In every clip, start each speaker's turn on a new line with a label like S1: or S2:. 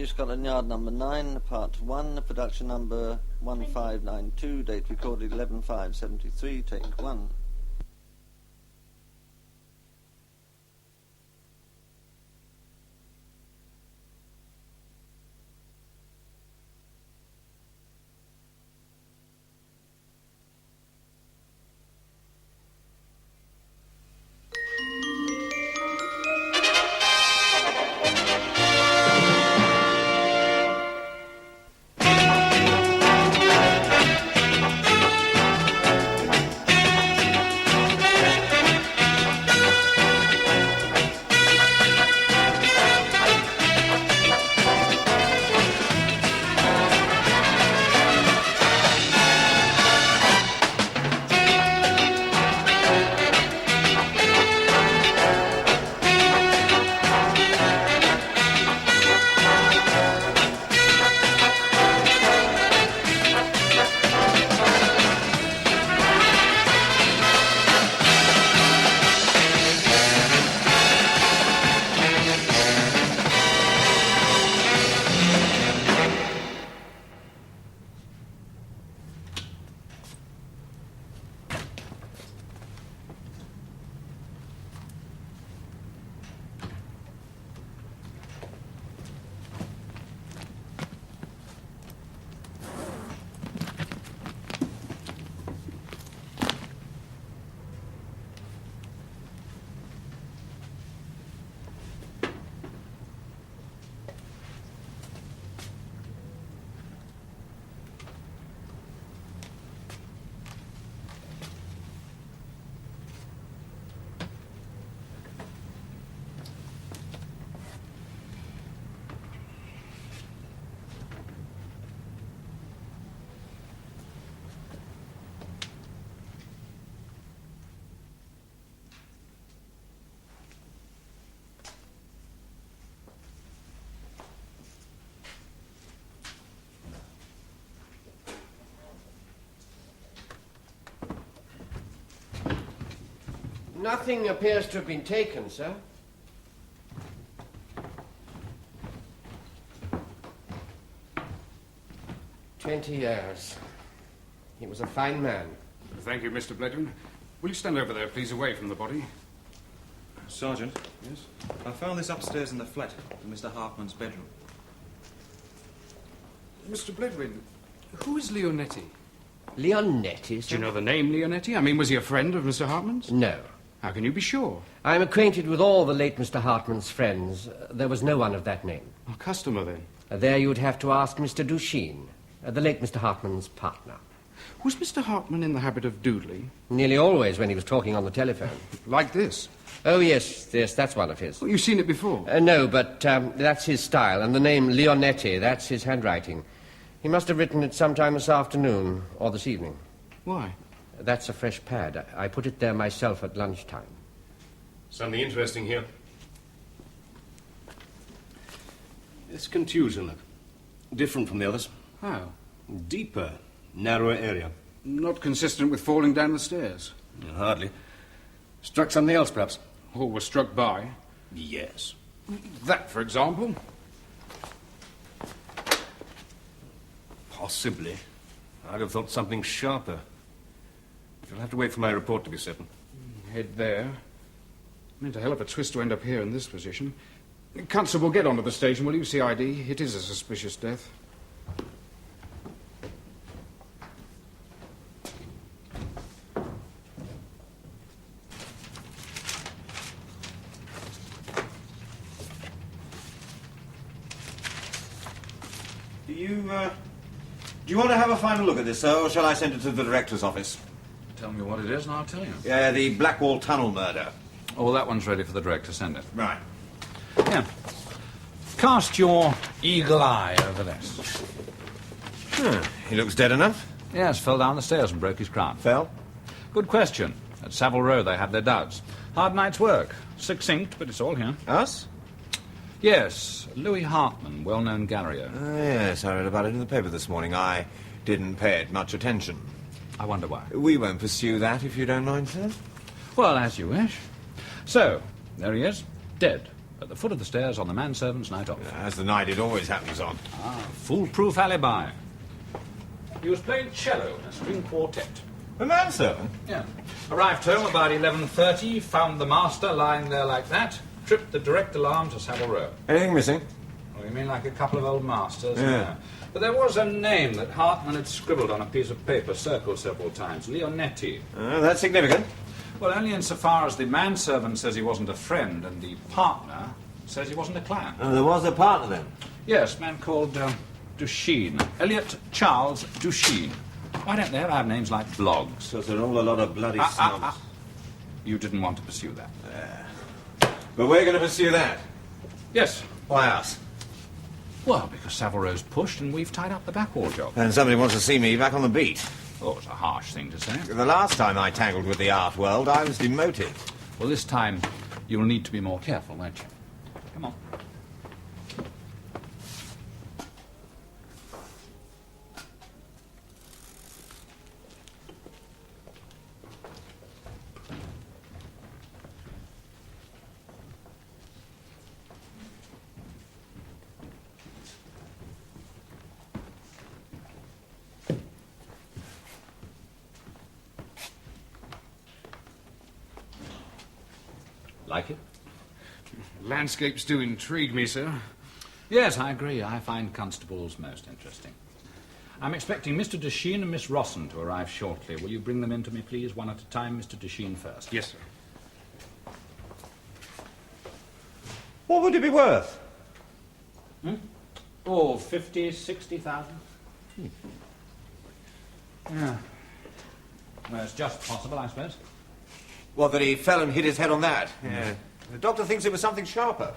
S1: Scotland Yard number 9, part 1, production number 1592, date recorded 11/5/73, take 1.
S2: Nothing appears to have been taken, sir. "20 years. He was a fine man."
S3: Thank you, Mr. Bledwin. Will you stand over there, please, away from the body?
S4: Sergeant?
S3: Yes?
S4: I found this upstairs in the flat, in Mr. Hartman's bedroom.
S3: Mr. Bledwin, who is Leonetti?
S2: Leonetti, sir?
S3: Do you know the name Leonetti? I mean, was he a friend of Mr. Hartman's?
S2: No.
S3: How can you be sure?
S2: I'm acquainted with all the late Mr. Hartman's friends. There was no one of that name.
S3: A customer, then.
S2: There you'd have to ask Mr. Duchesne, the late Mr. Hartman's partner.
S3: Was Mr. Hartman in the habit of doodling?
S2: Nearly always when he was talking on the telephone.
S3: Like this?
S2: Oh, yes, that's one of his.
S3: Well, you've seen it before.
S2: No, but that's his style, and the name Leonetti, that's his handwriting. He must have written it sometime this afternoon or this evening.
S3: Why?
S2: That's a fresh pad. I put it there myself at lunchtime.
S5: Something interesting here. This contusion look. Different from the others.
S3: How?
S5: Deeper, narrower area.
S3: Not consistent with falling down the stairs.
S5: Hardly. Struck something else, perhaps.
S3: Or was struck by?
S5: Yes.
S3: That, for example?
S5: Possibly. I'd have thought something sharper. You'll have to wait for my report to be certain.
S3: Head there. I mean, it's a hell of a twist to end up here in this position. Constable, get onto the station, will you? CID. It is a suspicious death.
S4: Do you want to have a final look at this, sir, or shall I send it to the director's office?
S6: Tell me what it is and I'll tell you.
S4: The Blackwall Tunnel murder.
S6: Oh, well, that one's ready for the director. Send it.
S4: Right.
S6: Yeah. Cast your eagle eye over this.
S4: He looks dead enough.
S6: Yes, fell down the stairs and broke his crown.
S4: Fell?
S6: Good question. At Savile Row they had their doubts. Hard night's work. Succinct, but it's all here.
S4: Us?
S6: Yes, Louis Hartman, well-known Garrier.
S4: Yes, I read about it in the paper this morning. I didn't pay it much attention.
S6: I wonder why.
S4: We won't pursue that, if you don't mind, sir.
S6: Well, as you wish. So, there he is, dead. At the foot of the stairs on the manservant's night off.
S4: As the night it always happens on.
S6: Foolproof alibi. He was playing cello in a string quartet.
S4: The manservant?
S6: Yeah. Arrived home about 11:30, found the master lying there like that, tripped the direct alarm to Savile Row.
S4: Anything missing?
S6: Oh, you mean like a couple of old masters?
S4: Yeah.
S6: No. But there was a name that Hartman had scribbled on a piece of paper, circled several times. Leonetti.
S4: That's significant.
S6: Well, only insofar as the manservant says he wasn't a friend and the partner says he wasn't a client.
S4: There was a partner then?
S6: Yes, a man called Duchesne. Elliot Charles Duchesne. Why don't they ever have names like blogs?
S4: So they're all a lot of bloody snobs.
S6: You didn't want to pursue that.
S4: But we're going to pursue that.
S6: Yes.
S4: Why us?
S6: Well, because Savile Row's pushed and we've tied up the backwall job.
S4: And somebody wants to see me back on the beat.
S6: Oh, it's a harsh thing to say.
S4: The last time I tangled with the art world, I was demoted.
S6: Well, this time you'll need to be more careful, won't you? Come on. Like it?
S3: Landscapes do intrigue me, sir.
S6: Yes, I agree. I find constables most interesting. I'm expecting Mr. Duchesne and Miss Rosson to arrive shortly. Will you bring them in to me, please, one at a time? Mr. Duchesne first.
S3: Yes, sir.
S4: What would it be worth?
S6: Oh, 50, 60,000. Yeah. Well, it's just possible, I suppose.
S4: Well, that he fell and hit his head on that. Yeah. The doctor thinks it was something sharper.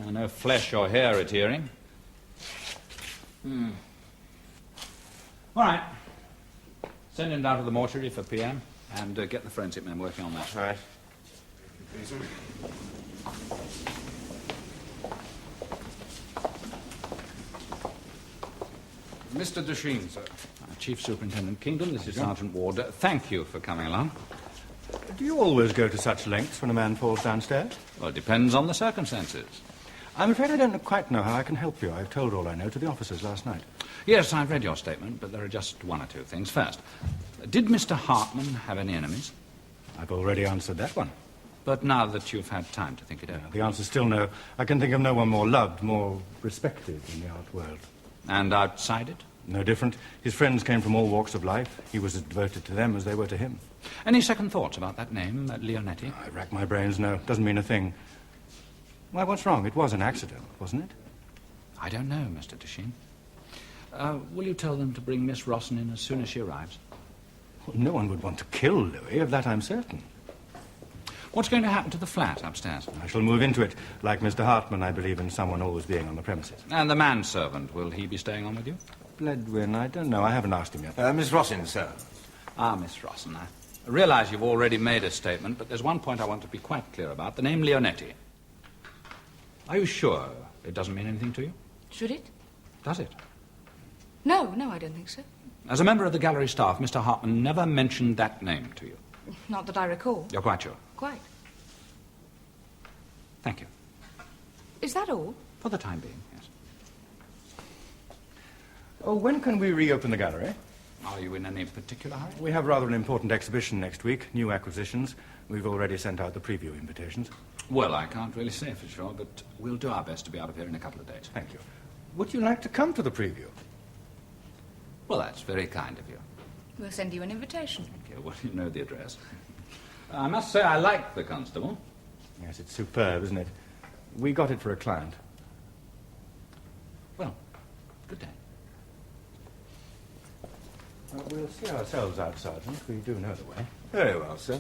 S6: No flesh or hair adhering. All right. Send him down to the mortuary for PM and get the forensic men working on that.
S4: All right.
S3: Mr. Duchesne, sir.
S6: Chief Superintendent Kingdom, this is Sergeant Ward. Thank you for coming along.
S7: Do you always go to such lengths when a man falls downstairs?
S6: Well, it depends on the circumstances.
S7: I'm afraid I don't quite know how I can help you. I've told all I know to the officers last night.
S6: Yes, I've read your statement, but there are just one or two things. First, did Mr. Hartman have any enemies?
S7: I've already answered that one.
S6: But now that you've had time to think it over.
S7: The answer's still no. I can think of no one more loved, more respected in the art world.
S6: And outside it?
S7: No different. His friends came from all walks of life. He was as devoted to them as they were to him.
S6: Any second thoughts about that name, Leonetti?
S7: I rack my brains, no. Doesn't mean a thing. Why, what's wrong? It was an accident, wasn't it?
S6: I don't know, Mr. Duchesne. Will you tell them to bring Miss Rosson in as soon as she arrives?
S7: Well, no one would want to kill Louis, of that I'm certain.
S6: What's going to happen to the flat upstairs?
S7: I shall move into it. Like Mr. Hartman, I believe in someone always being on the premises.
S6: And the manservant, will he be staying on with you?
S7: Bledwin, I don't know. I haven't asked him yet.
S4: Miss Rossin, sir.
S6: Ah, Miss Rosson, I realise you've already made a statement, but there's one point I want to be quite clear about. The name Leonetti. Are you sure it doesn't mean anything to you?
S8: Should it?
S6: Does it?
S8: No, I don't think so.
S6: As a member of the gallery staff, Mr. Hartman never mentioned that name to you.
S8: Not that I recall.
S6: You're quite sure?
S8: Quite.
S6: Thank you.
S8: Is that all?
S6: For the time being, yes.
S7: Oh, when can we reopen the gallery?
S6: Are you in any particular hurry?
S7: We have rather an important exhibition next week, new acquisitions. We've already sent out the preview invitations.
S6: Well, I can't really say for sure, but we'll do our best to be out of here in a couple of days.
S7: Thank you. Would you like to come to the preview?
S6: Well, that's very kind of you.
S8: We'll send you an invitation.
S6: Thank you. Well, you know the address. I must say I like the constable.
S7: Yes, it's superb, isn't it? We got it for a client.
S6: Well, good day.
S7: We'll see ourselves out, Sergeant. We do know the way.
S4: Very well, sir.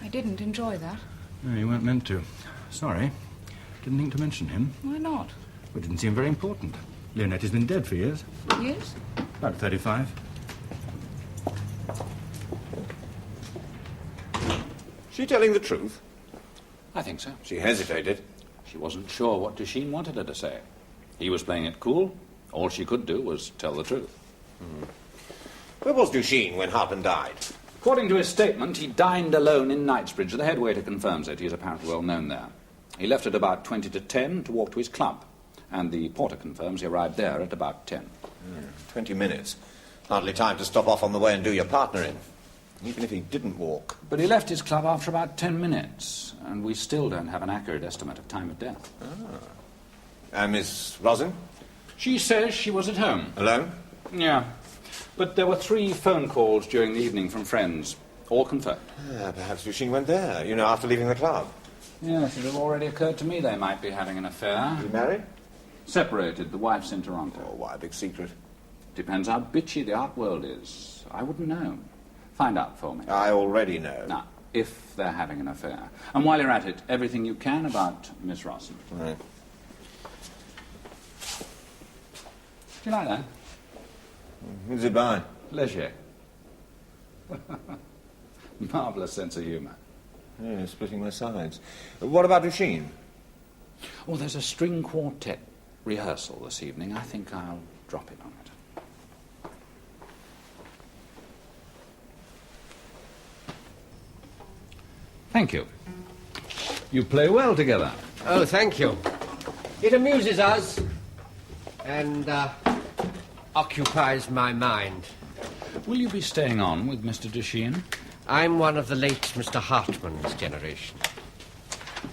S8: I didn't enjoy that.
S7: No, you weren't meant to. Sorry. Didn't think to mention him.
S8: Why not?
S7: It didn't seem very important. Leonetti's been dead for years.
S8: Yes?
S7: About 35.
S4: She telling the truth?
S6: I think so.
S4: She hesitated.
S6: She wasn't sure what Duchesne wanted her to say. He was playing it cool. All she could do was tell the truth.
S4: Where was Duchesne when Hartman died?
S6: According to his statement, he dined alone in Knightsbridge. The head waiter confirms it. He is apparently well known there. He left at about 20 to 10 to walk to his club, and the porter confirms he arrived there at about 10.
S4: 20 minutes. Hardly time to stop off on the way and do your partner in, even if he didn't walk.
S6: But he left his club after about 10 minutes, and we still don't have an accurate estimate of time of death.
S4: And Miss Rosin?
S6: She says she was at home.
S4: Alone?
S6: Yeah. But there were 3 phone calls during the evening from friends, all confirmed.
S4: Perhaps Duchesne went there, after leaving the club.
S6: Yes, it had already occurred to me they might be having an affair.
S4: Is he married?
S6: Separated. The wife's in Toronto.
S4: Oh, why a big secret?
S6: Depends how bitchy the art world is. I wouldn't know. Find out for me.
S4: I already know.
S6: Now, if they're having an affair. And while you're at it, everything you can about Miss Rossen.
S4: Right.
S6: Do you like that?
S4: Who's it by?
S6: Leger. Marvellous sense of humour.
S4: Yeah, splitting my sides. What about Duchesne?
S6: Oh, there's a string quartet rehearsal this evening. I think I'll drop in on it. Thank you. You play well together.
S2: Oh, thank you. It amuses us and occupies my mind.
S6: Will you be staying on with Mr. Duchesne?
S2: I'm one of the late Mr. Hartman's generation.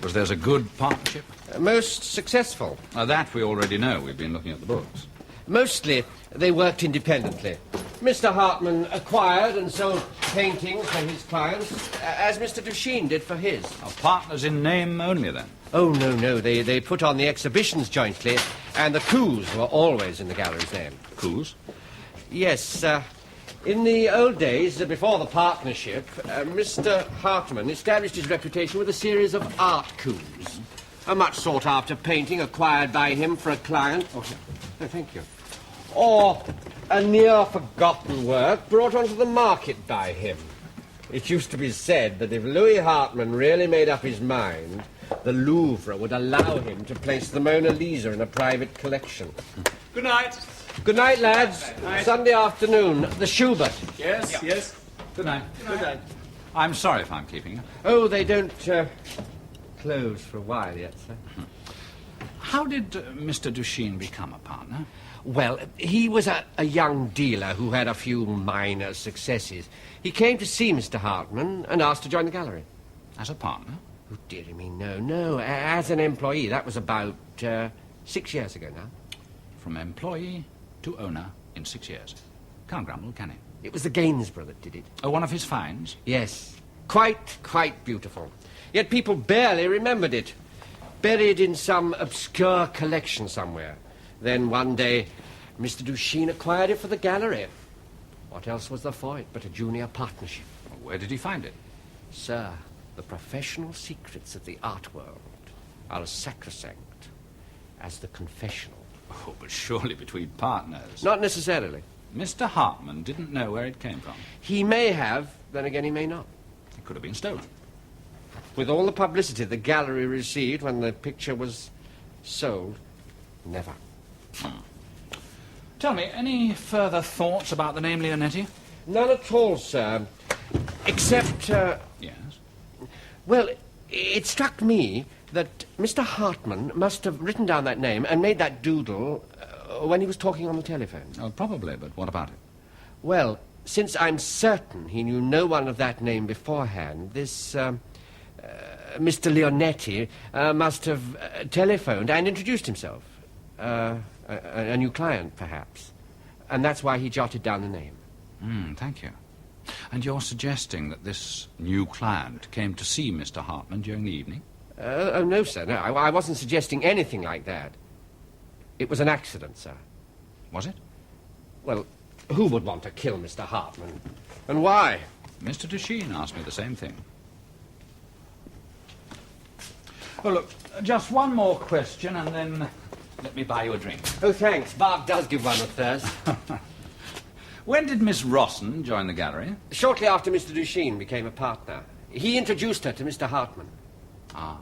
S6: Was there a good partnership?
S2: Most successful.
S6: That we already know. We've been looking at the books.
S2: Mostly, they worked independently. Mr. Hartman acquired and sold paintings for his clients, as Mr. Duchesne did for his.
S6: Partners in name only, then?
S2: Oh, no. They put on the exhibitions jointly, and the coups were always in the gallery's name.
S6: Coups?
S2: Yes, in the old days, before the partnership, Mr. Hartman established his reputation with a series of art coups. A much sought-after painting acquired by him for a client. Oh, thank you. Or a near-forgotten work brought onto the market by him. It used to be said that if Louis Hartman really made up his mind, the Louvre would allow him to place the Mona Lisa in a private collection.
S9: Good night.
S2: Good night, lads.
S9: Night.
S2: Sunday afternoon, the Schubert.
S9: Yes, yes.
S6: Good night.
S9: Good night.
S6: I'm sorry if I'm keeping you.
S2: Oh, they don't close for a while yet, sir.
S6: How did Mr. Duchesne become a partner?
S2: Well, he was a young dealer who had a few minor successes. He came to see Mr. Hartman and asked to join the gallery.
S6: As a partner?
S2: Oh, dearie me, no. As an employee. That was about 6 years ago now.
S6: From employee to owner in 6 years. Can't grumble, can he?
S2: It was the Gainsborough that did it.
S6: Oh, one of his finds?
S2: Yes. Quite beautiful. Yet people barely remembered it. Buried in some obscure collection somewhere. Then one day, Mr. Duchesne acquired it for the gallery. What else was there for it but a junior partnership?
S6: Where did he find it?
S2: Sir, the professional secrets of the art world are as sacrosanct as the confessional.
S6: Oh, but surely between partners.
S2: Not necessarily.
S6: Mr. Hartman didn't know where it came from.
S2: He may have, then again he may not.
S6: It could have been stolen.
S2: With all the publicity the gallery received when the picture was sold, never.
S6: Tell me, any further thoughts about the name Leonetti?
S2: None at all, sir. Except,
S6: Yes.
S2: well, it struck me that Mr. Hartman must have written down that name and made that doodle when he was talking on the telephone.
S6: Oh, probably, but what about it?
S2: Well, since I'm certain he knew no one of that name beforehand, this, Mr. Leonetti must have telephoned and introduced himself. A new client, perhaps. And that's why he jotted down the name.
S6: Thank you. And you're suggesting that this new client came to see Mr. Hartman during the evening?
S2: Oh, no, sir, no. I wasn't suggesting anything like that. It was an accident, sir.
S6: Was it?
S2: Well, who would want to kill Mr. Hartman? And why?
S6: Mr. Duchesne asked me the same thing. Oh, look, just one more question, and then let me buy you a drink.
S2: Oh, thanks. Bart does give one a thirst.
S6: When did Miss Rossen join the gallery?
S2: Shortly after Mr. Duchesne became a partner. He introduced her to Mr. Hartman.
S6: Ah,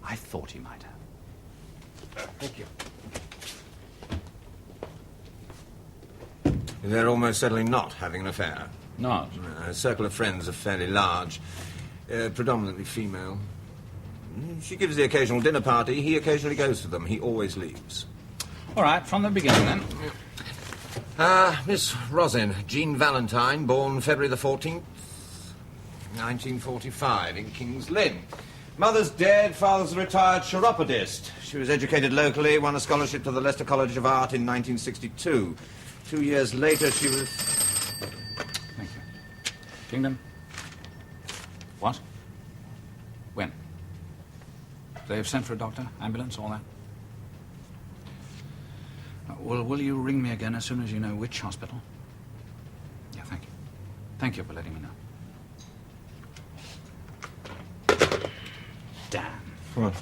S6: I thought he might have.
S2: Thank you.
S4: They're almost certainly not having an affair.
S6: Not?
S4: Her circle of friends are fairly large, predominantly female. She gives the occasional dinner party. He occasionally goes to them. He always leaves.
S6: All right, from the beginning, then.
S4: Miss Rosin, Jean Valentine, born February the 14th, 1945, in King's Lynn. Mother's dead, father's a retired chiropodist. She was educated locally, won a scholarship to the Leicester College of Art in 1962. 2 years later, she was...
S6: Thank you. Kingdom? What? When? They have sent for a doctor, ambulance, all that? Well, will you ring me again as soon as you know which hospital? Yeah, thank you. Thank you for letting me know. Damn.
S4: What?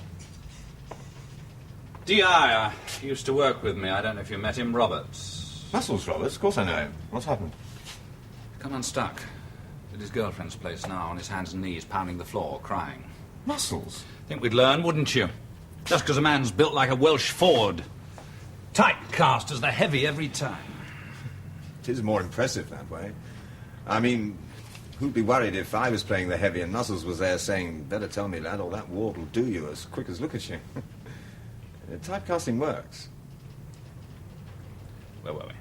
S6: D.I. used to work with me. I don't know if you met him, Roberts.
S4: Muscles, Roberts. Of course I know him. What's happened?
S6: Come unstuck. At his girlfriend's place now, on his hands and knees, pounding the floor, crying.
S4: Muscles?
S6: Think we'd learn, wouldn't you? Just because a man's built like a Welsh Ford. Typecast as the heavy every time.
S4: It is more impressive that way. I mean, who'd be worried if I was playing the heavy and Muscles was there saying, better tell me, lad, or that ward will do you as quick as look at you. Typecasting works.
S6: Where were we?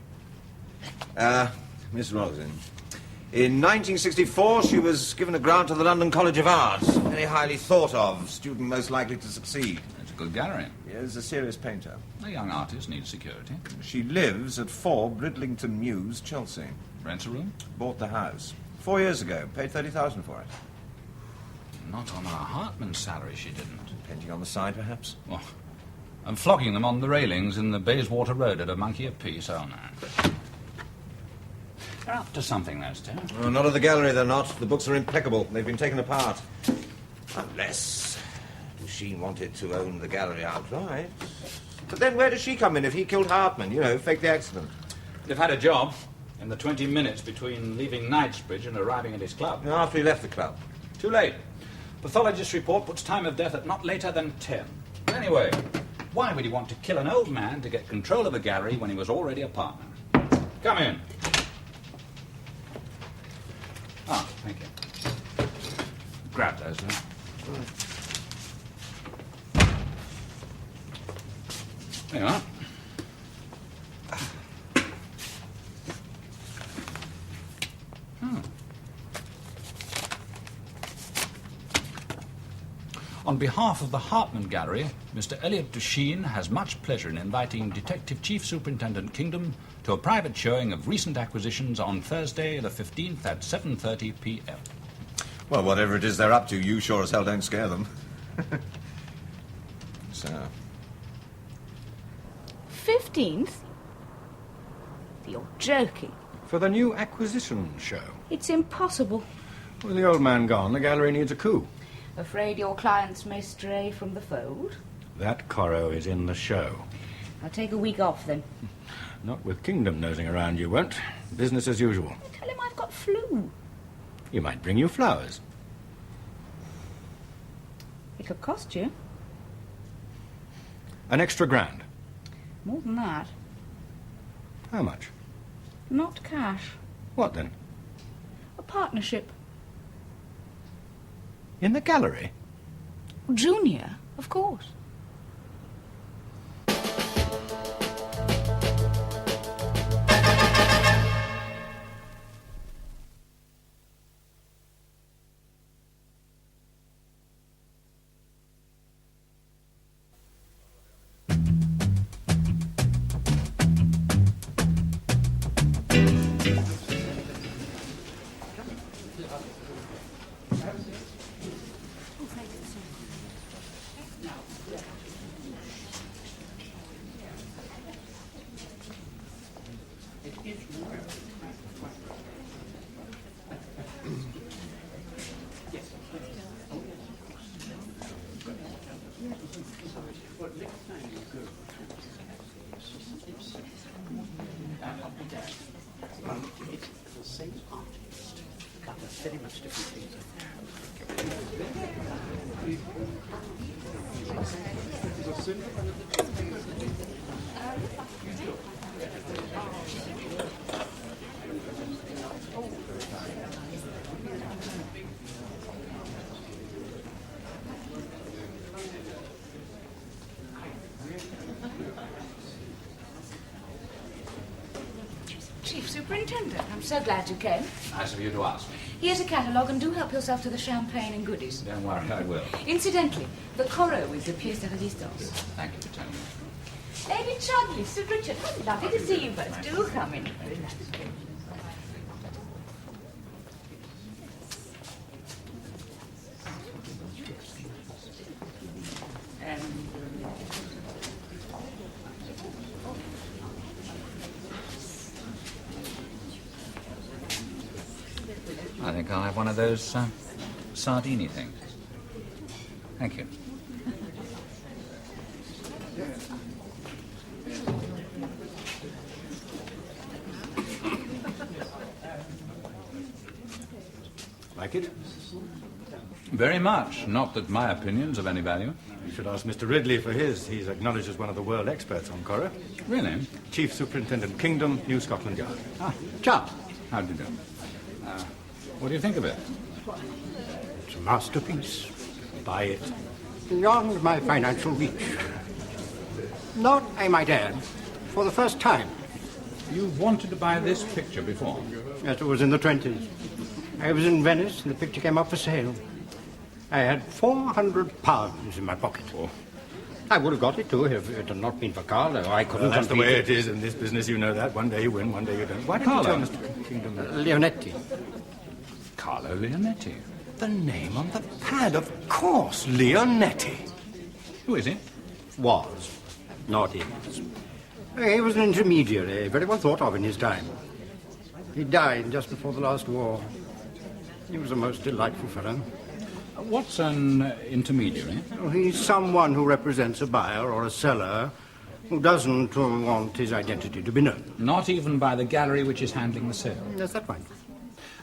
S4: Miss Rosin. In 1964, she was given a grant to the London College of Art. Very highly thought of. Student most likely to succeed.
S6: It's a good gallery.
S4: Yes, a serious painter.
S6: A young artist needs security.
S4: She lives at 4 Bridlington Mews, Chelsea.
S6: Rents a room?
S4: Bought the house 4 years ago. Paid 30,000 for it.
S6: Not on our Hartman's salary, she didn't.
S4: Painting on the side, perhaps?
S6: Oh, and flogging them on the railings in the Bayswater Road at a monkey apiece. Oh, no. They're up to something, those two.
S4: Oh, not at the gallery, they're not. The books are impeccable. They've been taken apart. Unless Duchesne wanted to own the gallery outright. But then where does she come in if he killed Hartman? You know, fake the accident.
S6: They've had a job in the 20 minutes between leaving Knightsbridge and arriving at his club.
S4: After he left the club.
S6: Too late. Pathologist's report puts time of death at not later than 10. Anyway, why would he want to kill an old man to get control of a gallery when he was already a partner? Come in. Ah, thank you. Grab those, then. There you are. On behalf of the Hartman Gallery, Mr. Elliot Duchesne has much pleasure in inviting Detective Chief Superintendent Kingdom to a private showing of recent acquisitions on Thursday the 15th at 7:30 p.m.
S4: Well, whatever it is they're up to, you sure as hell don't scare them. So...
S10: 15th? You're joking.
S7: For the new acquisition show.
S10: It's impossible.
S7: With the old man gone, the gallery needs a coup.
S10: Afraid your clients may stray from the fold?
S7: That Corot is in the show.
S10: I'll take a week off then.
S7: Not with Kingdom nosing around, you won't. Business as usual.
S10: Tell him I've got flu.
S7: He might bring you flowers.
S10: It'll cost you.
S7: An extra £1,000.
S10: More than that.
S7: How much?
S10: Not cash.
S7: What then?
S10: A partnership.
S7: In the gallery?
S10: Junior, of course. Chief Superintendent. I'm so glad you came.
S6: Nice of you to ask me.
S10: Here's a catalogue, and do help yourself to the champagne and goodies.
S6: Don't worry, I will.
S10: Incidentally, the Corot is the pièce de résistance.
S6: Thank you for telling me.
S10: Lady Chudley, Sir Richard, how lovely to see you both. Do come in. Relax.
S6: I think I'll have one of those sardini things. Thank you.
S5: Like it?
S6: Very much. Not that my opinion's of any value.
S7: You should ask Mr. Ridley for his. He's acknowledged as one of the world experts on Cora.
S6: Really?
S7: Chief Superintendent Kingdom, New Scotland Yard.
S6: Ah, Charles. How do you do? What do you think of it?
S11: It's a masterpiece.
S7: Buy it.
S11: Beyond my financial reach. Not, I might add, for the first time.
S6: You've wanted to buy this picture before?
S11: Yes, it was in the 20s. I was in Venice and the picture came up for sale. I had £400 in my pocket.
S7: Oh.
S11: I would have got it too if it had not been for Carlo. I couldn't.
S7: Well, that's the way it is in this business, you know that. One day you win, one day you don't. Why don't you tell Mr. Kingdom that?
S11: Leonetti.
S6: Carlo Leonetti.
S7: The name on the pad, of course, Leonetti.
S6: Who is he?
S11: Was. Not is. He was an intermediary, very well thought of in his time. He died just before the last war. He was a most delightful fellow.
S6: What's an intermediary?
S11: Oh, he's someone who represents a buyer or a seller who doesn't want his identity to be known.
S6: Not even by the gallery which is handling the sale?
S11: Yes, that's right.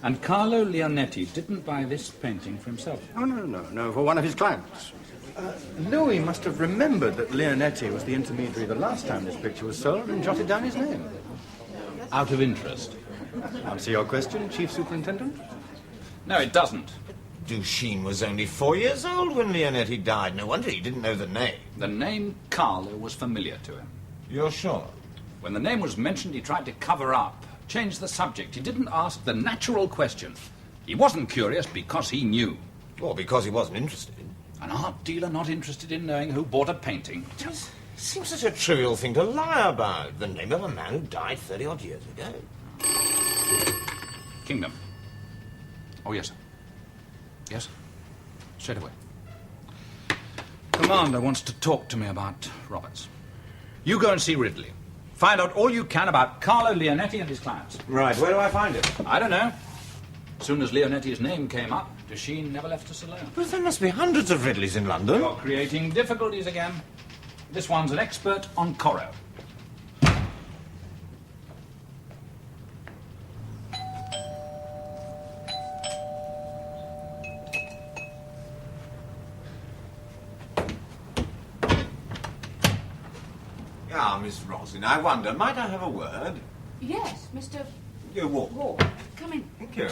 S6: And Carlo Leonetti didn't buy this painting for himself?
S11: Oh, no, for one of his clients.
S7: Louis must have remembered that Leonetti was the intermediary the last time this picture was sold and jotted down his name.
S6: Out of interest.
S7: Answer your question, Chief Superintendent?
S6: No, it doesn't.
S4: Duchesne was only 4 years old when Leonetti died. No wonder he didn't know the name.
S6: The name Carlo was familiar to him.
S4: You're sure?
S6: When the name was mentioned, he tried to cover up, change the subject. He didn't ask the natural question. He wasn't curious because he knew.
S4: Or because he wasn't interested.
S6: An art dealer not interested in knowing who bought a painting.
S4: It seems such a trivial thing to lie about. The name of a man who died 30-odd years ago.
S6: Kingdom. Oh, yes, sir. Yes, sir. Straight away. Commander wants to talk to me about Roberts. You go and see Ridley. Find out all you can about Carlo Leonetti and his clients.
S4: Right, where do I find him?
S6: I don't know. As soon as Leonetti's name came up, Duchesne never left us alone.
S4: But there must be hundreds of Ridleys in London.
S6: You're creating difficulties again. This one's an expert on Corot.
S4: Ah, Miss Roslin, I wonder, might I have a word?
S10: Yes, Mr.
S4: You walk.
S10: Walk. Come in.
S4: Thank you.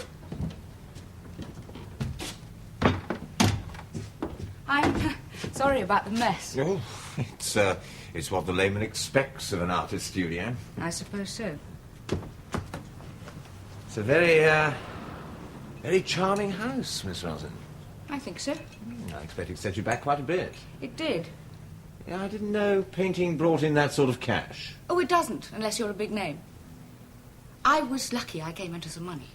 S10: I'm sorry about the mess.
S4: Oh, it's what the layman expects of an artist studio.
S10: I suppose so.
S4: It's a very charming house, Miss Roslin.
S10: I think so.
S4: I expect it set you back quite a bit.
S10: It did.
S4: Yeah, I didn't know painting brought in that sort of cash.
S10: Oh, it doesn't, unless you're a big name. I was lucky I came into some money.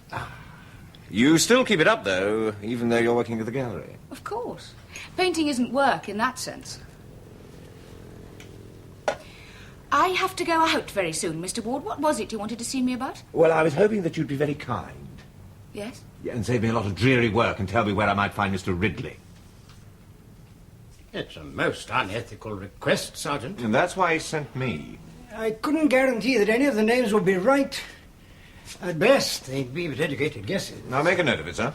S4: You still keep it up, though, even though you're working at the gallery.
S10: Of course. Painting isn't work in that sense. I have to go out very soon, Mr. Ward. What was it you wanted to see me about?
S4: Well, I was hoping that you'd be very kind.
S10: Yes?
S4: Yeah, and save me a lot of dreary work and tell me where I might find Mr. Ridley.
S11: It's a most unethical request, Sergeant.
S4: And that's why he sent me.
S11: I couldn't guarantee that any of the names would be right. At best, they'd be but educated guesses.
S4: Now make a note of it, sir.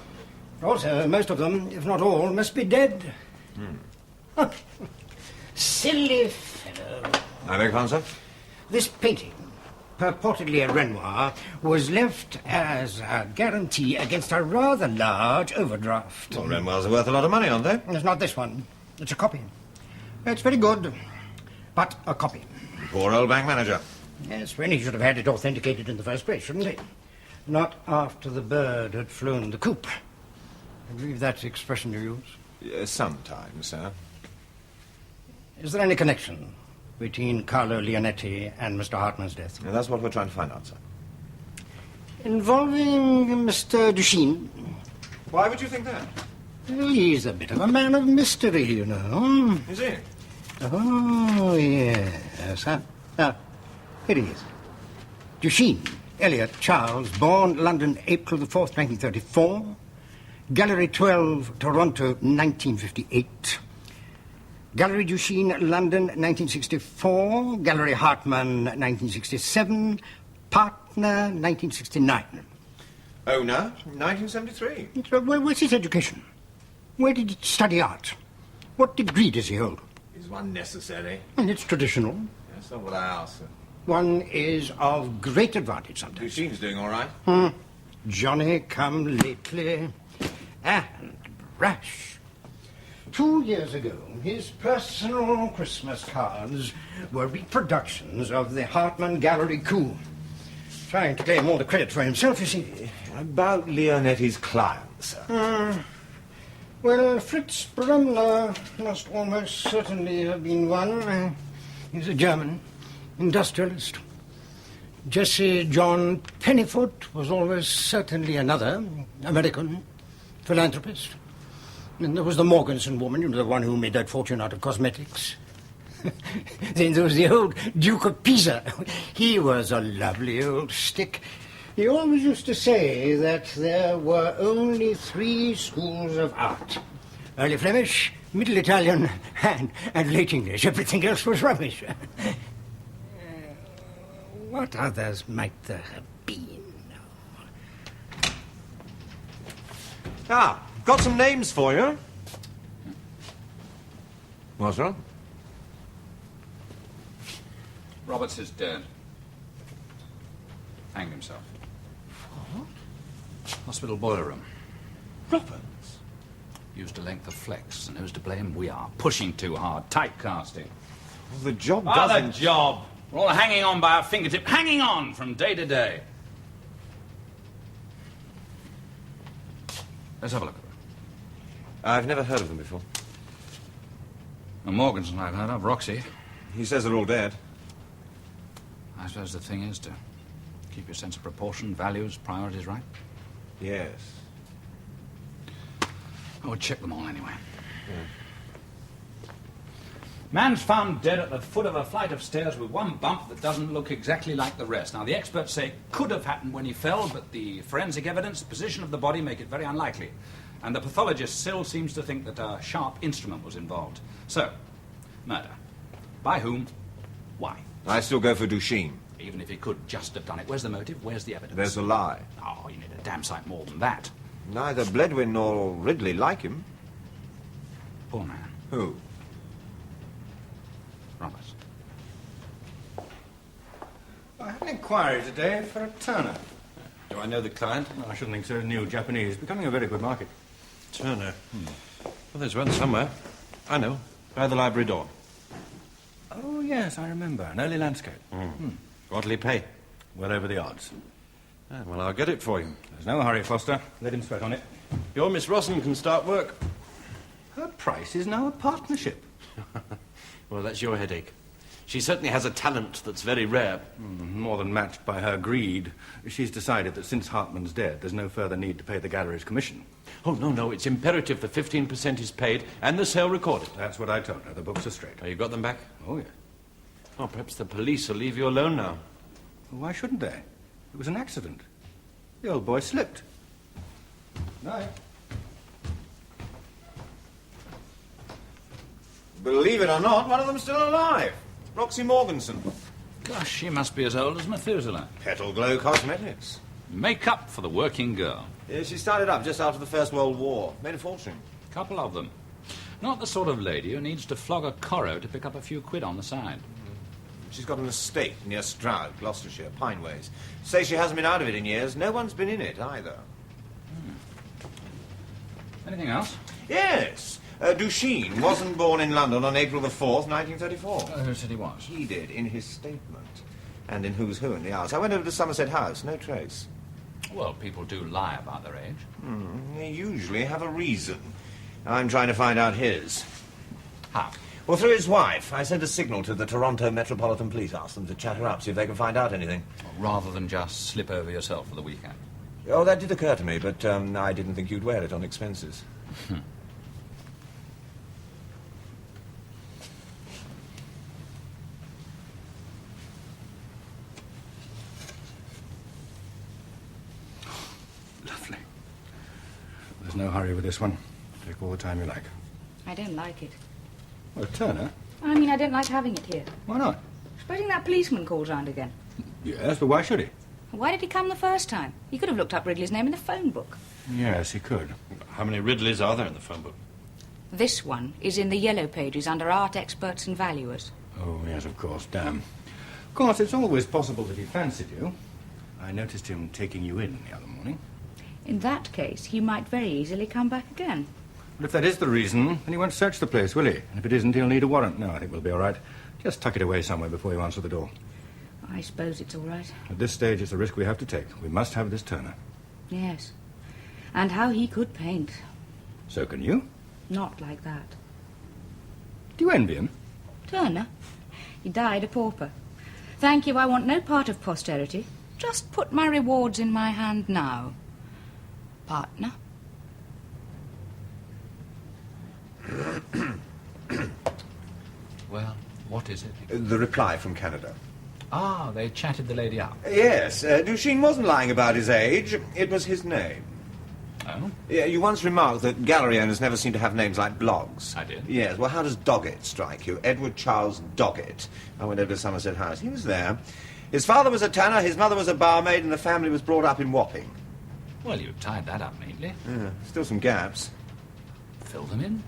S11: Also, most of them, if not all, must be dead. Silly fellow.
S4: I beg pardon, sir?
S11: This painting, purportedly a Renoir, was left as a guarantee against a rather large overdraft.
S4: Well, Renoirs are worth a lot of money, aren't they?
S11: It's not this one. It's a copy. It's very good, but a copy.
S4: Poor old bank manager.
S11: Yes, when he should have had it authenticated in the first place, shouldn't he? Not after the bird had flown the coop. I believe that's the expression you use.
S4: Sometimes, sir.
S11: Is there any connection between Carlo Leonetti and Mr. Hartman's death?
S4: That's what we're trying to find out, sir.
S11: Involving Mr. Duchesne?
S4: Why would you think that?
S11: Well, he's a bit of a man of mystery, you know.
S4: Is he?
S11: Oh, yes. Now, here he is. Duchesne, Elliot Charles, born London, April the 4th, 1934. Gallery 12, Toronto, 1958. Gallery Duchesne, London, 1964. Gallery Hartman, 1967. Partner, 1969.
S4: Owner, 1973.
S11: Where's his education? Where did he study art? What degree does he hold?
S4: Is one necessary?
S11: And it's traditional.
S4: That's not what I asked, sir.
S11: One is of great advantage sometimes.
S4: Duchene's doing all right.
S11: Johnny come lately. And brash. 2 years ago, his personal Christmas cards were reproductions of the Hartman Gallery coup. Trying to claim all the credit for himself, you see.
S4: About Leonetti's client, sir.
S11: Well, Fritz Brumner must almost certainly have been one. He's a German industrialist. Jesse John Pennyfoot was almost certainly another American philanthropist. And there was the Morganson woman, you know, the one who made that fortune out of cosmetics. Then there was the old Duke of Pisa. He was a lovely old stick. He always used to say that there were only 3 schools of art. Early Flemish, Middle Italian, and Late English. Everything else was rubbish. What others might there have been?
S4: Got some names for you. What's wrong?
S6: Roberts is dead. Hanged himself.
S4: What?
S6: Hospital boiler room.
S4: Roberts?
S6: Used a length of flex, and who's to blame? We are. Pushing too hard. Typecasting.
S4: Well, the job
S6: The
S4: doesn't...
S6: job. We're all hanging on by our fingertip. Hanging on from day to day. Let's have a look at them.
S4: I've never heard of them before.
S6: Well, Morganson I've heard of. Roxy.
S4: He says they're all dead.
S6: I suppose the thing is to keep your sense of proportion, values, priorities right.
S4: Yes.
S6: I would check them all anyway. Man's found dead at the foot of a flight of stairs with one bump that doesn't look exactly like the rest. Now, the experts say it could have happened when he fell, but the forensic evidence, the position of the body make it very unlikely. And the pathologist still seems to think that a sharp instrument was involved. So, murder. By whom? Why?
S4: I still go for Duchesne.
S6: Even if he could just have done it. Where's the motive? Where's the evidence?
S4: There's a lie.
S6: Oh, you need a damn sight more than that.
S4: Neither Bledwin nor Ridley like him.
S6: Poor man.
S4: Who?
S6: Roberts.
S7: I had an inquiry today for a Turner.
S5: Do I know the client?
S7: I shouldn't think so. New Japanese. Becoming a very good market.
S5: Turner. Well, there's one somewhere. I know. By the library door.
S7: Oh, yes, I remember. An early landscape.
S5: What'll he pay?
S7: Well over the odds.
S5: Well, I'll get it for you.
S7: There's no hurry, Foster. Let him sweat on it.
S5: Your Miss Rossen can start work.
S7: Her price is now a partnership.
S5: Well, that's your headache. She certainly has a talent that's very rare.
S7: More than matched by her greed. She's decided that since Hartman's dead, there's no further need to pay the gallery's commission.
S5: Oh, no, it's imperative the 15% is paid and the sale recorded.
S7: That's what I told her. The books are straight.
S5: Oh, you got them back?
S7: Oh, yeah.
S5: Oh, perhaps the police will leave you alone now.
S7: Well, why shouldn't they? It was an accident. The old boy slipped. Night.
S4: Believe it or not, one of them's still alive. Roxy Morganson.
S6: Gosh, she must be as old as Methuselah.
S4: Petal Glow Cosmetics.
S6: Make-up for the working girl.
S4: Yeah, she started up just after the First World War. Made a fortune.
S6: Couple of them. Not the sort of lady who needs to flog a corro to pick up a few quid on the side.
S4: She's got an estate near Stroud, Gloucestershire, Pineways. Say she hasn't been out of it in years. No one's been in it either.
S6: Anything else?
S4: Yes. Duchesne wasn't born in London on April the 4th, 1934.
S6: Who said he was?
S4: He did, in his statement. And in Who's Who in the Hours. I went over to Somerset House, no trace.
S6: Well, people do lie about their age.
S4: They usually have a reason. I'm trying to find out his.
S6: How?
S4: Well, through his wife. I sent a signal to the Toronto Metropolitan Police, asked them to chat her up, see if they can find out anything.
S6: Rather than just slip over yourself for the weekend.
S4: Oh, that did occur to me, but I didn't think you'd wear it on expenses.
S7: Lovely. There's no hurry with this one. Take all the time you like.
S8: I don't like it.
S7: Well, Turner?
S8: I mean, I don't like having it here.
S7: Why not?
S8: Supposing that policeman calls round again.
S7: Yes, but why should he?
S8: Why did he come the first time? He could have looked up Ridley's name in the phone book.
S7: Yes, he could.
S5: How many Ridleys are there in the phone book?
S8: This one is in the yellow pages under art experts and valuers.
S7: Oh, yes, of course, damn. Of course, it's always possible that he fancied you. I noticed him taking you in the other morning.
S8: In that case, he might very easily come back again.
S7: But if that is the reason, then he won't search the place, will he? And if it isn't, he'll need a warrant. No, I think we'll be all right. Just tuck it away somewhere before you answer the door.
S8: I suppose it's all right.
S7: At this stage, it's a risk we have to take. We must have this Turner.
S8: Yes. And how he could paint.
S7: So can you?
S8: Not like that.
S7: Do you envy him?
S8: Turner? He died a pauper. Thank you, I want no part of posterity. Just put my rewards in my hand now. Partner?
S6: Well, what is it?
S4: The reply from Canada.
S6: Ah, they chatted the lady up.
S4: Yes, Duchesne wasn't lying about his age. It was his name.
S6: Oh?
S4: Yeah, you once remarked that gallery owners never seem to have names like Bloggs.
S6: I did.
S4: Yes, well, how does Doggett strike you? Edward Charles Doggett. I went over to Somerset House. He was there. His father was a tanner, his mother was a barmaid, and the family was brought up in Wapping.
S6: Well, you tied that up neatly.
S4: Yeah, still some gaps.
S6: Fill them in.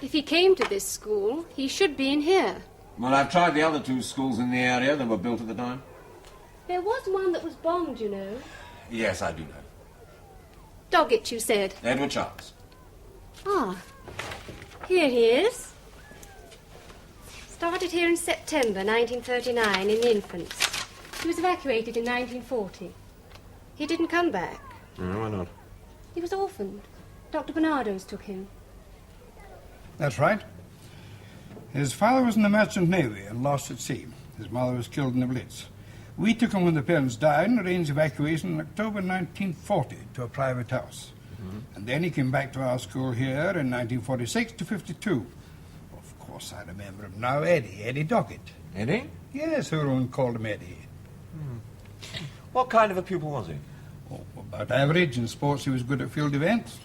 S12: If he came to this school, he should be in here.
S4: Well, I've tried the other two schools in the area that were built at the time.
S12: There was one that was bombed, you know.
S4: Yes, I do know.
S12: Doggett, you said.
S4: Edward Charles.
S12: Ah, here he is. Started here in September 1939 in infants. He was evacuated in 1940. He didn't come back.
S4: No, why not?
S12: He was orphaned. Dr. Bernardo's took him.
S11: That's right. His father was in the Merchant Navy and lost at sea. His mother was killed in the Blitz. We took him when the parents died and arranged evacuation in October 1940 to a private house. And then he came back to our school here in 1946 to 52. Of course, I remember him now, Eddie Doggett.
S4: Eddie?
S11: Yes, everyone called him Eddie.
S4: What kind of a pupil was he?
S11: Oh, about average. In sports, he was good at field events.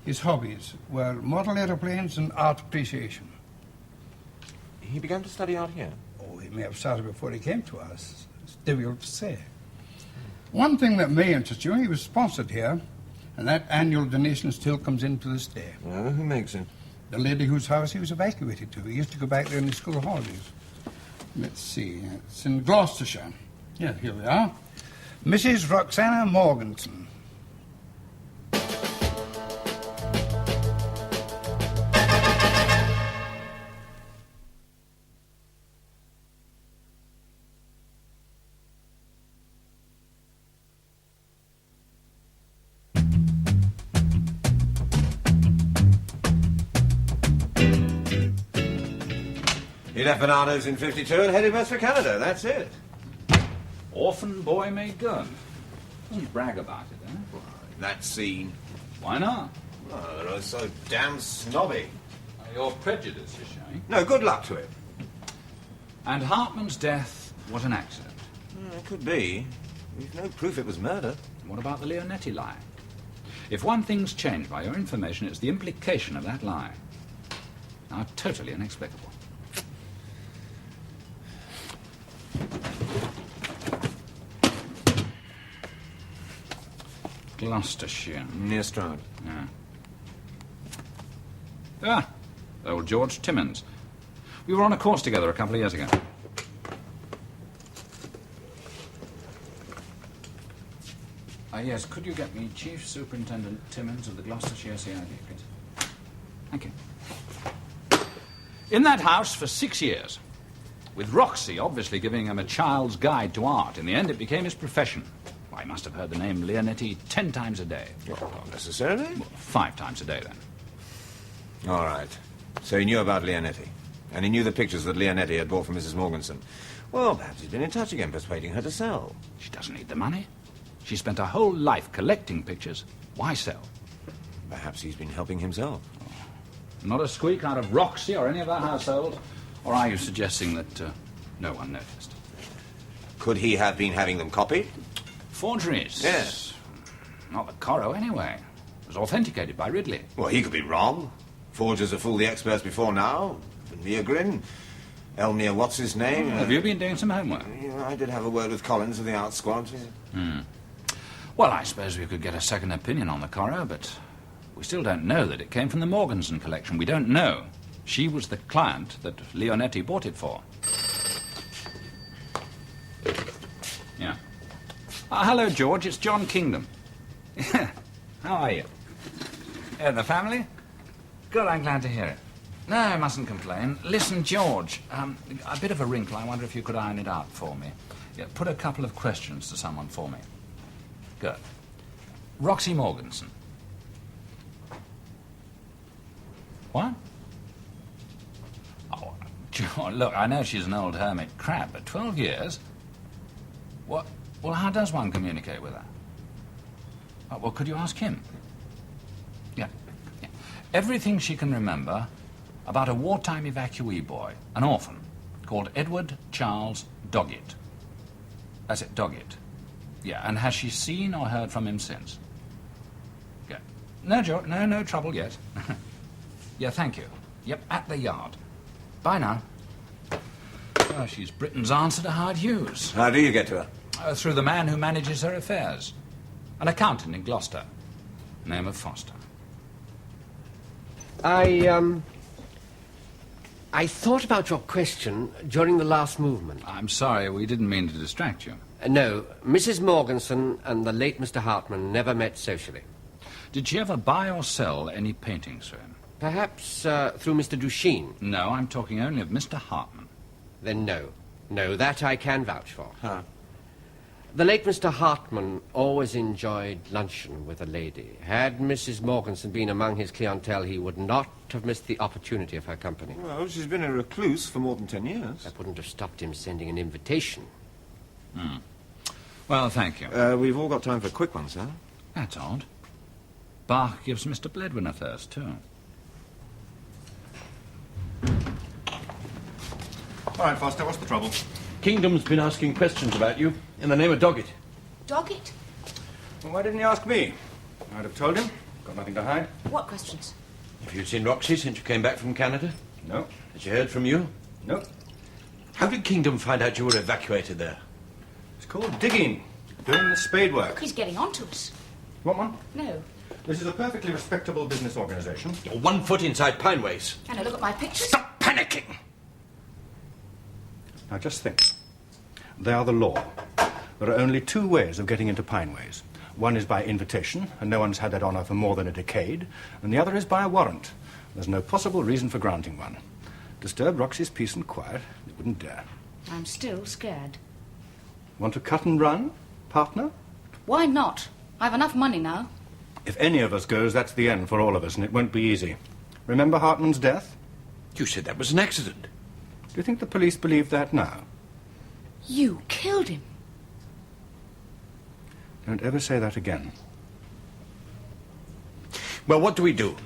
S11: His hobbies were model aeroplanes and art appreciation.
S4: He began to study art here?
S11: Oh, he may have started before he came to us. It's difficult to say. One thing that may interest you, he was sponsored here, and that annual donation still comes in to this day.
S4: Well, who makes it?
S11: The lady whose house he was evacuated to. He used to go back there in the school holidays. Let's see, it's in Gloucestershire. Yeah, here we are. Mrs. Roxana Morganson.
S4: He left Bernardo's in 52 and headed west for Canada. That's it.
S6: Orphan boy may go. Doesn't brag about it, eh?
S4: That scene.
S6: Why not?
S4: Oh, they're so damn snobby.
S6: Your prejudice is showing.
S4: No, good luck to it.
S6: And Hartman's death was an accident.
S4: It could be. We've no proof it was murder.
S6: What about the Leonetti lie? If one thing's changed by your information, it's the implication of that lie. Now, totally inexplicable. Gloucestershire.
S4: Near Stroud.
S6: Yeah. Ah, old George Timmins. We were on a course together a couple of years ago. Yes, could you get me Chief Superintendent Timmins of the Gloucestershire CID, please? Thank you. In that house for 6 years. with Roxy obviously giving him a child's guide to art. In the end, it became his profession. Well, he must have heard the name Leonetti 10 times a day.
S4: Well, not necessarily.
S6: Well, 5 times a day, then.
S4: All right. So he knew about Leonetti. And he knew the pictures that Leonetti had bought from Mrs. Morganson. Well, perhaps he's been in touch again, persuading her to sell.
S6: She doesn't need the money. She spent her whole life collecting pictures. Why sell?
S4: Perhaps he's been helping himself.
S6: Not a squeak out of Roxy or any of our household? Or are you suggesting that no one noticed?
S4: Could he have been having them copied?
S6: Forgeries?
S4: Yes.
S6: Not the Corot, anyway. It was authenticated by Ridley.
S4: Well, he could be wrong. Forgers have fooled the experts before now. Neogrin, Elmere, what's his name?
S6: Have you been doing some homework?
S4: Yeah, I did have a word with Collins of the art squad. Yeah.
S6: Well, I suppose we could get a second opinion on the Corot, but we still don't know that it came from the Morganson collection. We don't know. She was the client that Leonetti bought it for. Yeah. Hello, George. It's John Kingdom. How are you? The family? Good, I'm glad to hear it. No, I mustn't complain. Listen, George, a bit of a wrinkle. I wonder if you could iron it out for me. Yeah, put a couple of questions to someone for me. Good. Roxy Morganson. What? Oh, George, look, I know she's an old hermit crab, but 12 years? What? Well, how does one communicate with her? Oh, well, could you ask him? Yeah. Everything she can remember about a wartime evacuee boy, an orphan, called Edward Charles Doggett. That's it, Doggett. Yeah, and has she seen or heard from him since? Yeah. No, George, no trouble yet. Yeah, thank you. Yep, at the yard. Bye now. Oh, she's Britain's answer to Howard Hughes.
S4: How do you get to her?
S6: Through the man who manages her affairs. An accountant in Gloucester. Name of Foster.
S2: I thought about your question during the last movement.
S6: I'm sorry, we didn't mean to distract you.
S2: No, Mrs. Morganson and the late Mr. Hartman never met socially.
S6: Did she ever buy or sell any paintings for him?
S2: Perhaps through Mr. Duchesne.
S6: No, I'm talking only of Mr. Hartman.
S2: Then no. No, that I can vouch for.
S6: Huh.
S2: The late Mr. Hartman always enjoyed luncheon with a lady. Had Mrs. Morganson been among his clientele, he would not have missed the opportunity of her company.
S4: Well, she's been a recluse for more than 10 years.
S2: That wouldn't have stopped him sending an invitation.
S6: Well, thank you.
S4: We've all got time for a quick one, sir.
S6: That's odd. Bach gives Mr. Bledwin a first, too.
S7: All right, Foster, what's the trouble?
S5: Kingdom's been asking questions about you in the name of Doggett.
S10: Doggett?
S7: Well, why didn't he ask me? I'd have told him. Got nothing to hide.
S10: What questions?
S5: Have you seen Roxy since you came back from Canada?
S7: No.
S5: Has she heard from you?
S7: No.
S5: How did Kingdom find out you were evacuated there?
S7: It's called digging. Doing the spade work.
S10: He's getting on to us.
S7: Want one?
S10: No.
S7: This is a perfectly respectable business organization.
S5: You're 1 foot inside Pineways.
S10: And look at my pictures.
S5: Stop panicking!
S7: Now, just think. They are the law. There are only 2 ways of getting into Pineways. One is by invitation, and no one's had that honor for more than a decade, and the other is by a warrant. There's no possible reason for granting one. Disturb Roxy's peace and quiet, they wouldn't dare.
S10: I'm still scared.
S7: Want to cut and run, partner?
S10: Why not? I've enough money now.
S7: If any of us goes, that's the end for all of us, and it won't be easy. Remember Hartman's death?
S5: You said that was an accident.
S7: Do you think the police believe that now?
S10: You killed him.
S7: Don't ever say that again.
S5: Well, what do we do?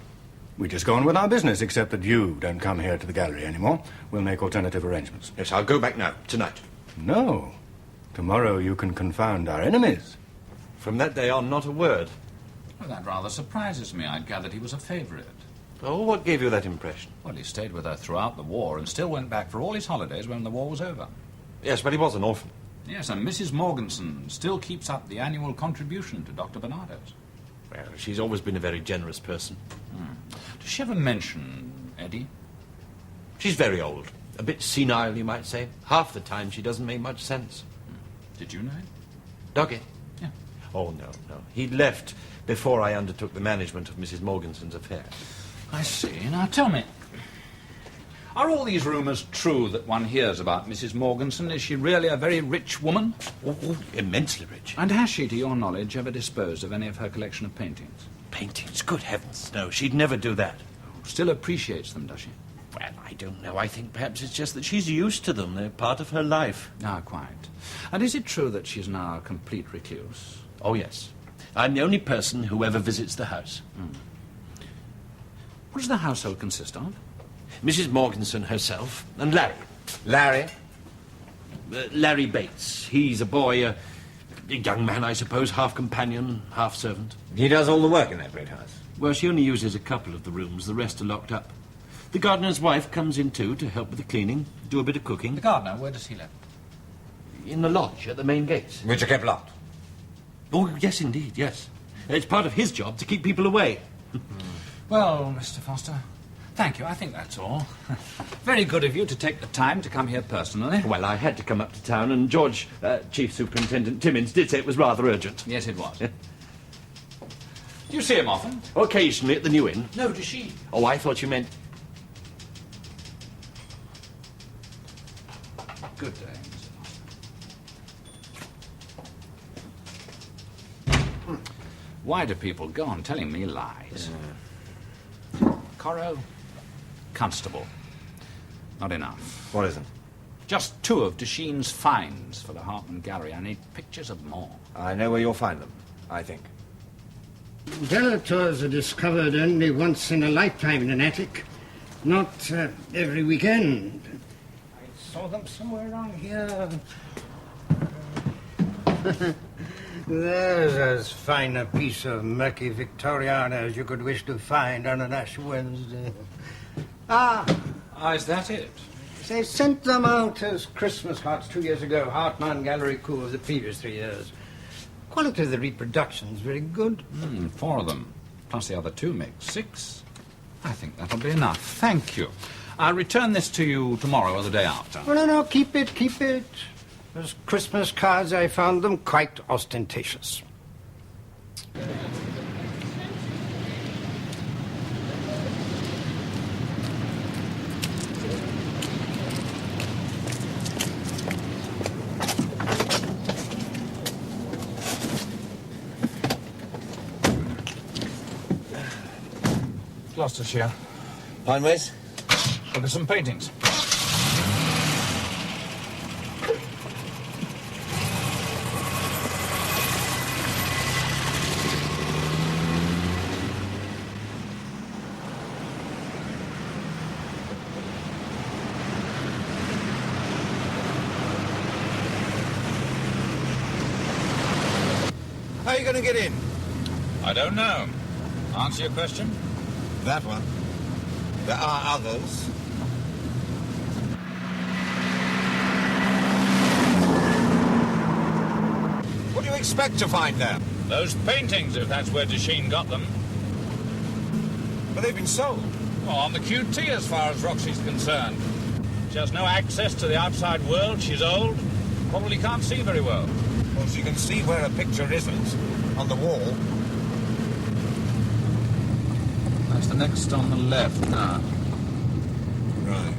S7: We just go on with our business, except that you don't come here to the gallery anymore. We'll make alternative arrangements.
S5: Yes, I'll go back now, tonight.
S7: No. Tomorrow you can confound our enemies.
S5: From that day on, not a word.
S6: Well, that rather surprises me. I'd gathered he was a favourite.
S5: Oh, what gave you that impression?
S6: Well, he stayed with her throughout the war and still went back for all his holidays when the war was over.
S5: Yes, but he was an orphan.
S6: Yes, and Mrs. Morganson still keeps up the annual contribution to Dr. Barnardo's.
S5: Well, she's always been a very generous person.
S6: Does she ever mention Eddie?
S5: She's very old. A bit senile, you might say. Half the time she doesn't make much sense.
S6: Did you know him?
S5: Doggett?
S6: Yeah.
S5: Oh, no. He left before I undertook the management of Mrs. Morganson's affairs.
S6: I see. Now, tell me, Are all these rumours true that one hears about Mrs. Morganson? Is she really a very rich woman?
S5: Oh, immensely rich.
S6: And has she, to your knowledge, ever disposed of any of her collection of paintings?
S5: Paintings? Good heavens, no, she'd never do that.
S6: Still appreciates them, does she?
S5: Well, I don't know. I think perhaps it's just that she's used to them. They're part of her life.
S6: Ah, quite. And is it true that she's now a complete recluse?
S5: Oh, yes. I'm the only person who ever visits the house.
S6: What does the household consist of?
S5: Mrs. Morganson herself and Larry.
S4: Larry?
S5: Larry Bates. He's a boy, a young man, I suppose, half companion, half servant.
S4: He does all the work in that great house.
S5: Well, she only uses a couple of the rooms. The rest are locked up. The gardener's wife comes in, too, to help with the cleaning, do a bit of cooking.
S6: The gardener, where does he live?
S5: In the lodge at the main gates.
S4: Which are kept locked.
S5: Oh, yes, indeed, yes. It's part of his job to keep people away.
S6: Well, Mr. Foster, thank you. I think that's all. Very good of you to take the time to come here personally.
S5: Well, I had to come up to town, and George, Chief Superintendent Timmins, did say it was rather urgent.
S6: Yes, it was. Do you see him often?
S5: Occasionally at the New Inn.
S6: No, does she?
S5: Oh, I thought you meant...
S6: Good day, Mr. Foster. Why do people go on telling me lies? Corot, Constable. Not enough.
S4: What isn't?
S6: Just 2 of Desheen's finds for the Hartman Gallery. I need pictures of more.
S4: I know where you'll find them, I think.
S11: Delators are discovered only once in a lifetime in an attic, not every weekend. I saw them somewhere around here. There's as fine a piece of murky Victoriana as you could wish to find on an Ash Wednesday.
S6: Is that it?
S11: They sent them out as Christmas cards 2 years ago. Hartman Gallery coup of the previous 3 years. Quality of the reproduction's very good.
S6: 4 of them, plus the other 2 makes 6. I think that'll be enough. Thank you. I'll return this to you tomorrow or the day after.
S11: Oh, no, keep it. As Christmas cards, I found them quite ostentatious.
S6: Gloucestershire.
S4: Pineways?
S6: Look at some paintings.
S4: How are you going to get in?
S6: I don't know. Answer your question?
S4: That one. There are others. What do you expect to find there?
S6: Those paintings, if that's where Desheen got them.
S4: But they've been sold.
S6: Well, on the QT as far as Roxy's concerned. She has no access to the outside world. She's old. Probably can't see very well.
S4: Well, she can see where a picture isn't. On the wall.
S6: That's the next on the left now.
S4: Right.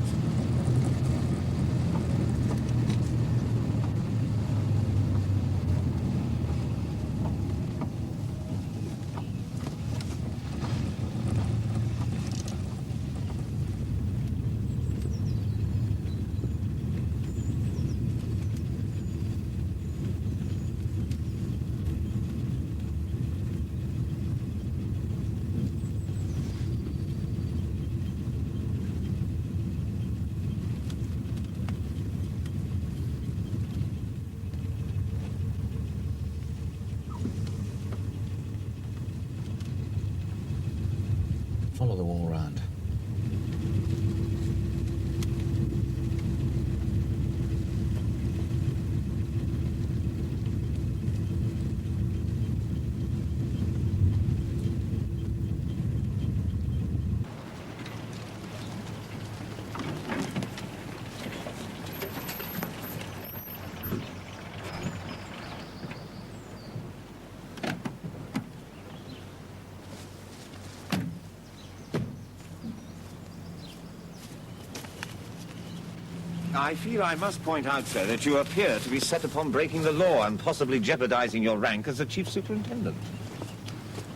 S4: I feel I must point out, sir, that you appear to be set upon breaking the law and possibly jeopardizing your rank as a chief superintendent.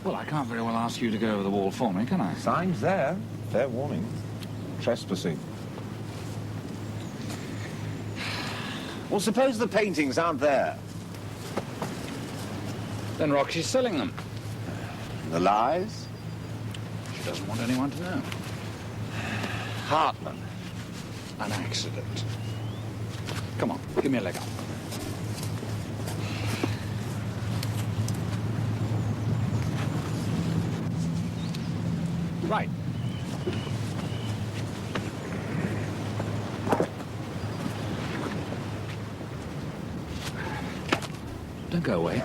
S6: Well, I can't very well ask you to go over the wall for me, can I?
S4: Signs there. Fair warning. Trespassing. Well, suppose the paintings aren't there.
S6: Then Roxy's selling them.
S4: The lies?
S6: She doesn't want anyone to know.
S4: Hartman.
S6: An accident. Come on, give me a leg up. Right. Don't go away.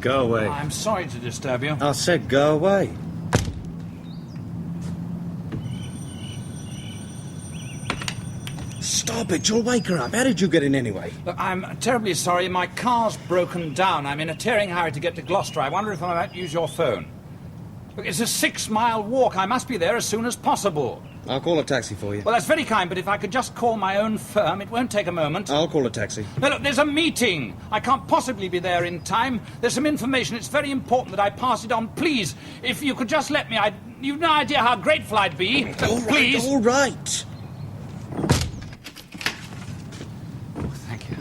S13: Go away.
S6: I'm sorry to disturb you.
S13: I said go away. Stop it, you'll wake her up. How did you get in anyway?
S6: Look, I'm terribly sorry. My car's broken down. I'm in a tearing hurry to get to Gloucester. I wonder if I might use your phone. Look, it's a 6-mile walk. I must be there as soon as possible.
S13: I'll call a taxi for you.
S6: Well, that's very kind, but if I could just call my own firm, it won't take a moment.
S13: I'll call a taxi.
S6: Now, look, there's a meeting. I can't possibly be there in time. There's some information. It's very important that I pass it on. Please, if you could just let me. You've no idea how grateful I'd be.
S13: All right,
S6: Please.
S13: all right.
S6: Thank you.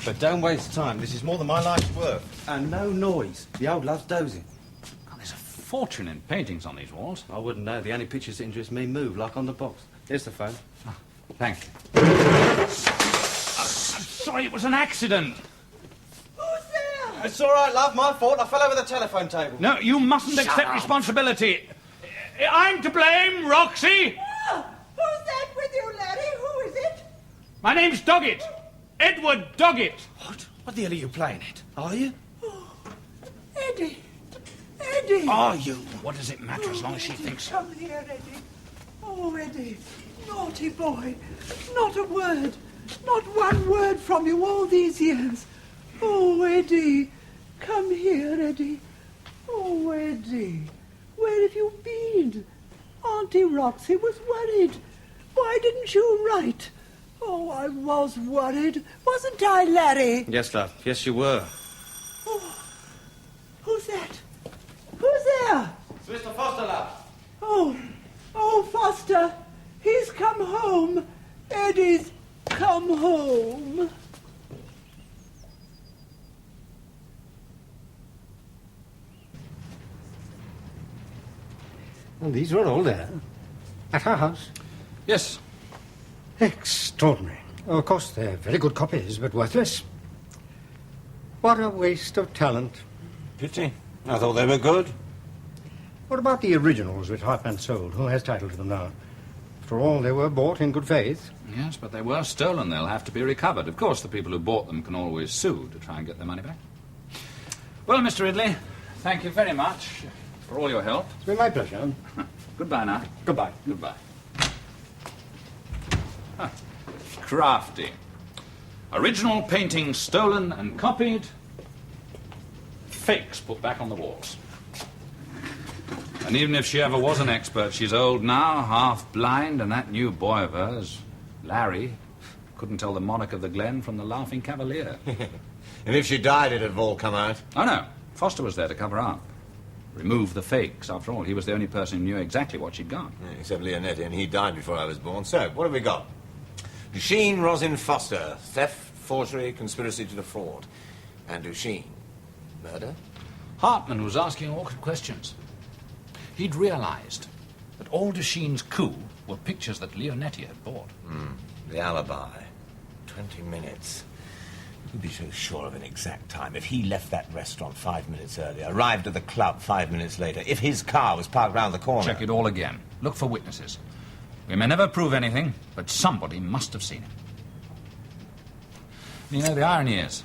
S13: But don't waste time. This is more than my life's worth. And no noise. The old love's dozing.
S6: There's a fortune in paintings on these walls.
S13: I wouldn't know. The only pictures that interest me move, like on the box. Here's the phone.
S6: Thank you. I'm sorry, it was an accident.
S11: Who's there?
S13: It's all right, love. My fault. I fell over the telephone table.
S6: No, you mustn't accept responsibility. I'm to blame, Roxy.
S11: Who's that with you, laddie? Who is it?
S6: My name's Doggett. Edward Doggett.
S13: What the hell are you playing at? Are you?
S11: Eddie. Eddie.
S6: Are you? What does it matter as long as she thinks...
S11: Come here, Eddie. Oh, Eddie. Naughty boy. Not a word. Not one word from you all these years. Oh, Eddie. Come here, Eddie. Oh, Eddie. Where have you been? Auntie Roxy was worried. Why didn't you write? Oh, I was worried. Wasn't I, Larry?
S13: Yes, love. Yes, you were.
S11: Oh, who's that? Who's there?
S13: It's Mr. Foster, love.
S11: Oh, Foster. He's come home. Eddie's come home. And these were all there? At her house?
S6: Yes.
S11: Extraordinary. Of course, they're very good copies, but worthless. What a waste of talent.
S13: Pity. I thought they were good.
S11: What about the originals which Hartman sold? Who has title to them now? After all, they were bought in good faith.
S6: Yes, but they were stolen. They'll have to be recovered. Of course, the people who bought them can always sue to try and get their money back. Well, Mr. Ridley, thank you very much for all your help.
S11: It's been my pleasure.
S6: Goodbye now.
S11: Goodbye.
S6: Goodbye. Huh. Crafty. Original painting stolen and copied. Fakes put back on the walls. And even if she ever was an expert, she's old now, half blind, and that new boy of hers, Larry, couldn't tell the monarch of the Glen from the Laughing Cavalier.
S4: And if she died, it'd have all come out.
S6: Oh, no. Foster was there to cover up. Remove the fakes. After all, he was the only person who knew exactly what she'd got.
S4: Yeah, except Leonetti, and he died before I was born. So, what have we got? Duchesne, Rosin, Foster. Theft, forgery, conspiracy to defraud. And Duchesne. Murder?
S6: Hartman was asking awkward questions. He'd realized that all Duchene's coup were pictures that Leonetti had bought.
S4: The alibi. 20 minutes. Who'd be so sure of an exact time? If he left that restaurant 5 minutes earlier, arrived at the club 5 minutes later, if his car was parked round the corner...
S6: Check it all again. Look for witnesses. We may never prove anything, but somebody must have seen him. You know, the irony is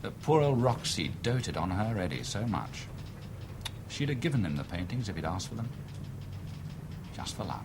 S6: that poor old Roxy doted on her Eddie so much. She'd have given him the paintings if he'd asked for them. Just for love.